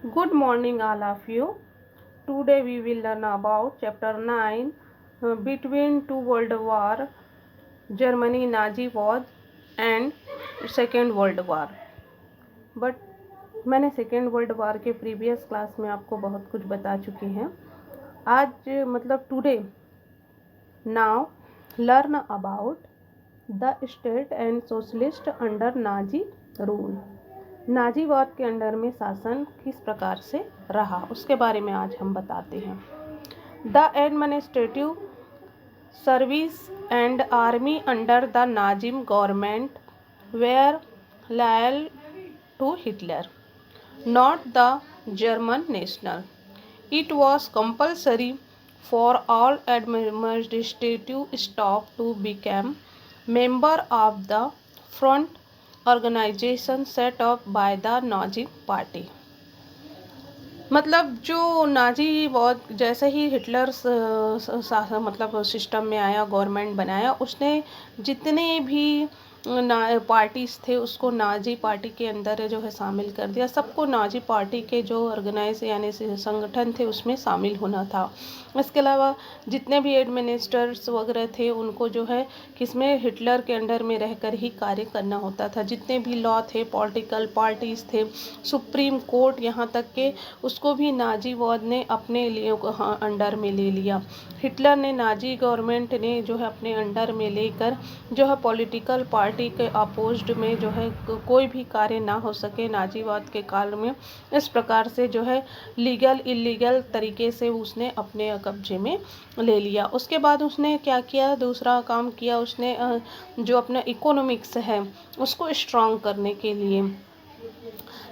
Good morning, all of you. Today we will learn about chapter 9 between two world war Germany Nazi was and Second World War. But मैंने second world war के previous class में आपको बहुत कुछ बता चुकी हैं. आज मतलब today now learn about the state and socialist under Nazi rule. नाजीवाद के अंडर में शासन किस प्रकार से रहा उसके बारे में आज हम बताते हैं. The administrative service and army under the Nazi government were loyal to Hitler, not the German national. It was compulsory for all administrative staff to become member of the front organization set up by the Nazi party. मतलब जो Nazi बहुत जैसे ही Hitler मतलब system में आया, government बनाया, उसने जितने भी पार्टीज थे उसको नाजी पार्टी के अंदर जो है शामिल कर दिया. सबको नाजी पार्टी के जो ऑर्गेनाइज यानी संगठन थे उसमें शामिल होना था. इसके अलावा जितने भी एडमिनिस्ट्रेटर्स वगैरह थे उनको जो है किसमें हिटलर के अंडर में रहकर ही कार्य करना होता था. जितने भी लॉ थे, पॉलिटिकल पार्टीज थे, सुप्रीम कोर्ट यहाँ तक के उसको भी नाजीवाद ने अपने लिए अंडर में ले लिया. हिटलर ने नाजी गवर्नमेंट ने जो है अपने अंडर में लेकर जो है पॉलिटिकल पार्टी के अपोज्ड में जो है कोई भी कार्य ना हो सके नाजीवाद के काल में. इस प्रकार से जो है लीगल इलीगल तरीके से उसने अपने कब्जे में ले लिया. उसके बाद उसने क्या किया, दूसरा काम किया उसने जो अपना इकोनॉमिक्स है उसको स्ट्रॉन्ग करने के लिए.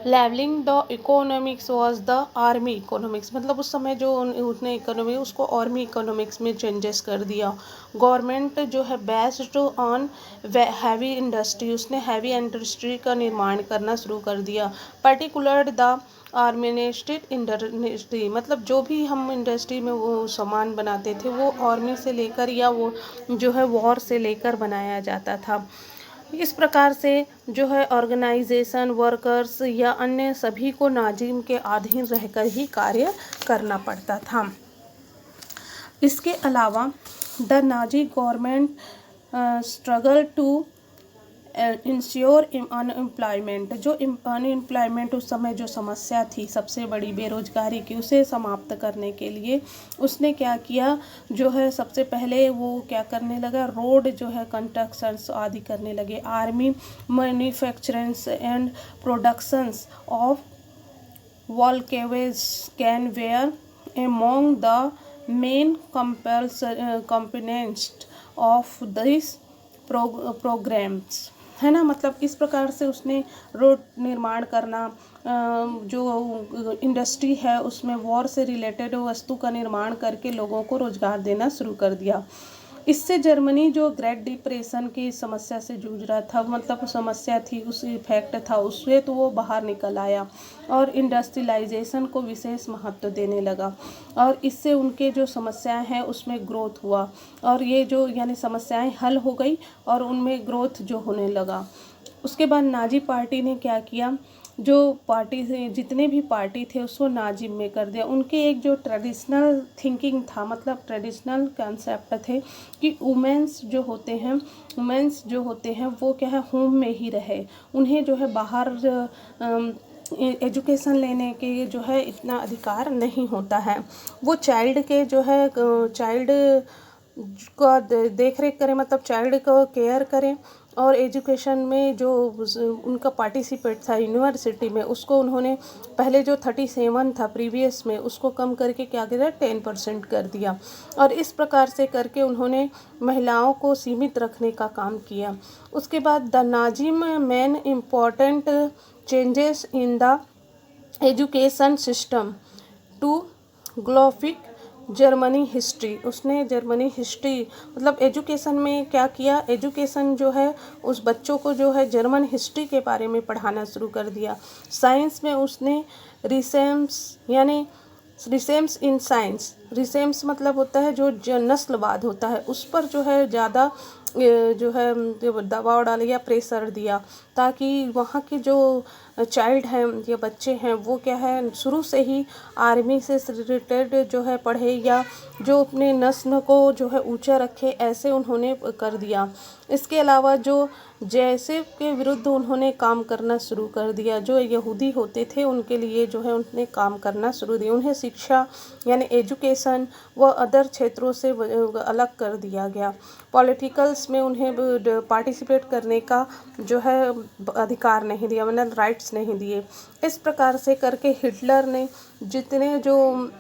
Levelling the economics was the army economics. मतलब उस समय जो उसने इकोनॉमी उसको आर्मी इकोनॉमिक्स में चेंजेस कर दिया. गवर्नमेंट जो है बेस्ड ऑन हैवी इंडस्ट्री, उसने हैवी इंडस्ट्री का निर्माण करना शुरू कर दिया. पर्टिकुलर द आर्मिनेस्टेड इंडस्ट्री, मतलब जो भी हम इंडस्ट्री में वो सामान बनाते थे वो आर्मी से लेकर या वो जो है वॉर से लेकर बनाया जाता था. इस प्रकार से जो है ऑर्गेनाइजेशन, वर्कर्स या अन्य सभी को नाजिम के अधीन रहकर ही कार्य करना पड़ता था. इसके अलावा the Nazi government struggle to ensure unemployment. जो अनएम्प्लॉयमेंट उस समय जो समस्या थी सबसे बड़ी बेरोजगारी की, उसे समाप्त करने के लिए उसने क्या किया, जो है सबसे पहले वो क्या करने लगा, रोड जो है कंस्ट्रक्शंस आदि करने लगे. Army manufacturings and productions of Volkswagen can were among the main components of this programs, है ना. मतलब इस प्रकार से उसने रोड निर्माण करना, जो इंडस्ट्री है उसमें वॉर से रिलेटेड वस्तु का निर्माण करके लोगों को रोजगार देना शुरू कर दिया. इससे जर्मनी जो ग्रेट डिप्रेशन की समस्या से जूझ रहा था, मतलब समस्या थी, उस इफेक्ट था उससे, तो वो बाहर निकल आया और इंडस्ट्रियलाइजेशन को विशेष महत्व देने लगा. और इससे उनके जो समस्याएं हैं उसमें ग्रोथ हुआ और ये जो यानी समस्याएं हल हो गई और उनमें ग्रोथ जो होने लगा. उसके बाद नाजी पार्टी ने क्या किया, जो पार्टी से जितने भी पार्टी थे उसको नाजिम में कर दिया. उनके एक जो ट्रेडिशनल थिंकिंग था, मतलब ट्रेडिशनल कंसेप्ट थे कि वुमेंस जो होते हैं वो क्या है, होम में ही रहे. उन्हें जो है बाहर एजुकेशन लेने के जो है इतना अधिकार नहीं होता है. वो चाइल्ड के जो है चाइल्ड का देख रेख करें, मतलब चाइल्ड को केयर करें और एजुकेशन में जो उनका पार्टिसिपेट था यूनिवर्सिटी में, उसको उन्होंने पहले जो 37 था प्रीवियस में उसको कम करके क्या किया, 10% कर दिया. और इस प्रकार से करके उन्होंने महिलाओं को सीमित रखने का काम किया. उसके बाद the Nazism main important changes in the education system to glorify Germany history. उसने जर्मनी हिस्ट्री मतलब एजुकेशन में क्या किया, एजुकेशन जो है उस बच्चों को जो है जर्मन हिस्ट्री के बारे में पढ़ाना शुरू कर दिया. साइंस में उसने रिसेम्स इन साइंस, रिसेम्स मतलब होता है जो नस्लवाद होता है, उस पर जो है ज़्यादा जो है दबाव डाल या प्रेशर दिया ताकि वहाँ के जो चाइल्ड हैं या बच्चे हैं वो क्या है शुरू से ही आर्मी से रिलेटेड जो है पढ़े या जो अपने नस्ल को जो है ऊंचा रखे, ऐसे उन्होंने कर दिया। इसके अलावा जो जैसे के विरुद्ध उन्होंने काम करना शुरू कर दिया, जो यहूदी होते थे उनके लिए जो है उन्होंने काम करना शुरू दिया, उन्हें शिक्षा यानी एजुकेशन व अदर क्षेत्रों से अलग कर दिया गया। पॉलिटिकल्स में उन्हें पार्टिसिपेट करने का जो है अधिकार नहीं दिया, मतलब राइट्स नहीं दिए। इस प्रकार से करके हिटलर ने जितने जो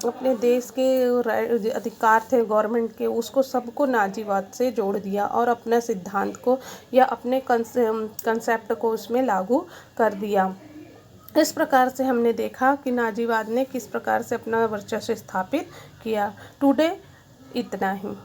अपने देश के अधिकार थे गवर्नमेंट के, उसको सबको नाजीवाद से जोड़ दिया और अपना सिद्धांत को या अपने कंसेप्ट को उसमें लागू कर दिया। इस प्रकार से हमने देखा कि नाजीवाद ने किस प्रकार से अपना वर्चस्व स्थापित किया। टुडे इतना ही।